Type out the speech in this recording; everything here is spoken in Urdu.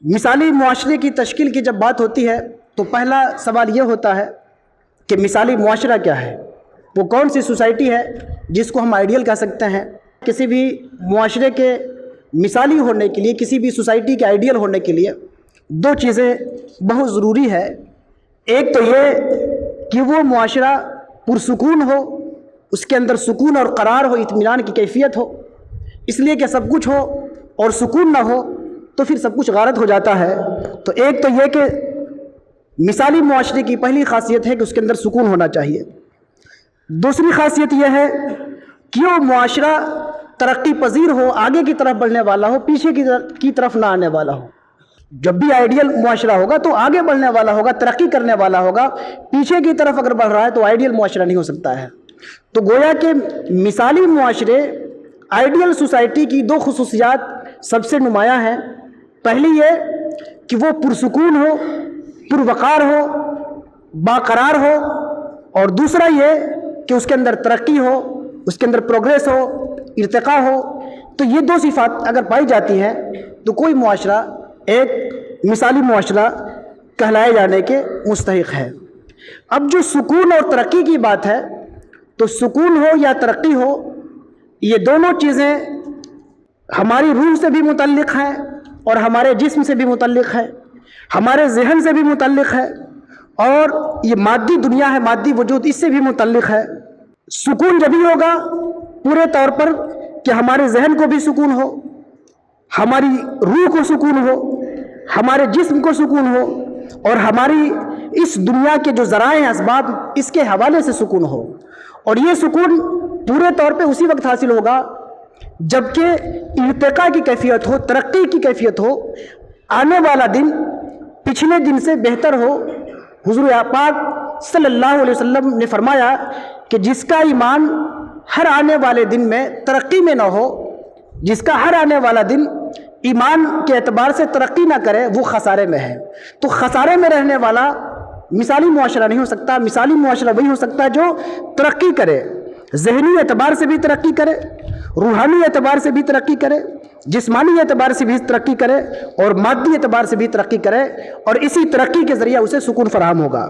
مثالی معاشرے کی تشکیل کی جب بات ہوتی ہے تو پہلا سوال یہ ہوتا ہے کہ مثالی معاشرہ کیا ہے، وہ کون سی سوسائٹی ہے جس کو ہم آئیڈیل کہہ سکتے ہیں۔ کسی بھی معاشرے کے مثالی ہونے کے لیے، کسی بھی سوسائٹی کے آئیڈیل ہونے کے لیے دو چیزیں بہت ضروری ہے۔ ایک تو یہ کہ وہ معاشرہ پرسکون ہو، اس کے اندر سکون اور قرار ہو، اطمینان کی کیفیت ہو، اس لیے کہ سب کچھ ہو اور سکون نہ ہو تو پھر سب کچھ غارت ہو جاتا ہے۔ تو ایک تو یہ کہ مثالی معاشرے کی پہلی خاصیت ہے کہ اس کے اندر سکون ہونا چاہیے۔ دوسری خاصیت یہ ہے کہ وہ معاشرہ ترقی پذیر ہو، آگے کی طرف بڑھنے والا ہو، پیچھے کی طرف نہ آنے والا ہو۔ جب بھی آئیڈیل معاشرہ ہوگا تو آگے بڑھنے والا ہوگا، ترقی کرنے والا ہوگا۔ پیچھے کی طرف اگر بڑھ رہا ہے تو آئیڈیل معاشرہ نہیں ہو سکتا ہے۔ تو گویا کہ مثالی معاشرے آئیڈیل سوسائٹی کی دو خصوصیات سب سے نمایاں ہیں۔ پہلی یہ کہ وہ پرسکون ہو، پروقار ہو، باقرار ہو، اور دوسرا یہ کہ اس کے اندر ترقی ہو، اس کے اندر پروگریس ہو، ارتقاء ہو۔ تو یہ دو صفات اگر پائی جاتی ہیں تو کوئی معاشرہ ایک مثالی معاشرہ کہلائے جانے کے مستحق ہے۔ اب جو سکون اور ترقی کی بات ہے تو سکون ہو یا ترقی ہو، یہ دونوں چیزیں ہماری روح سے بھی متعلق ہیں اور ہمارے جسم سے بھی متعلق ہے، ہمارے ذہن سے بھی متعلق ہے، اور یہ مادی دنیا ہے، مادی وجود، اس سے بھی متعلق ہے۔ سکون جبھی ہوگا پورے طور پر کہ ہمارے ذہن کو بھی سکون ہو، ہماری روح کو سکون ہو، ہمارے جسم کو سکون ہو، اور ہماری اس دنیا کے جو ذرائع اسباب اس کے حوالے سے سکون ہو۔ اور یہ سکون پورے طور پہ اسی وقت حاصل ہوگا جبکہ ارتقاء کی کیفیت ہو، ترقی کی کیفیت ہو، آنے والا دن پچھلے دن سے بہتر ہو۔ حضور پاک صلی اللہ علیہ وسلم نے فرمایا کہ جس کا ایمان ہر آنے والے دن میں ترقی میں نہ ہو، جس کا ہر آنے والا دن ایمان کے اعتبار سے ترقی نہ کرے، وہ خسارے میں ہے۔ تو خسارے میں رہنے والا مثالی معاشرہ نہیں ہو سکتا۔ مثالی معاشرہ وہی ہو سکتا ہے جو ترقی کرے، ذہنی اعتبار سے بھی ترقی کرے، روحانی اعتبار سے بھی ترقی کرے، جسمانی اعتبار سے بھی ترقی کرے، اور مادی اعتبار سے بھی ترقی کرے، اور اسی ترقی کے ذریعہ اسے سکون فراہم ہوگا۔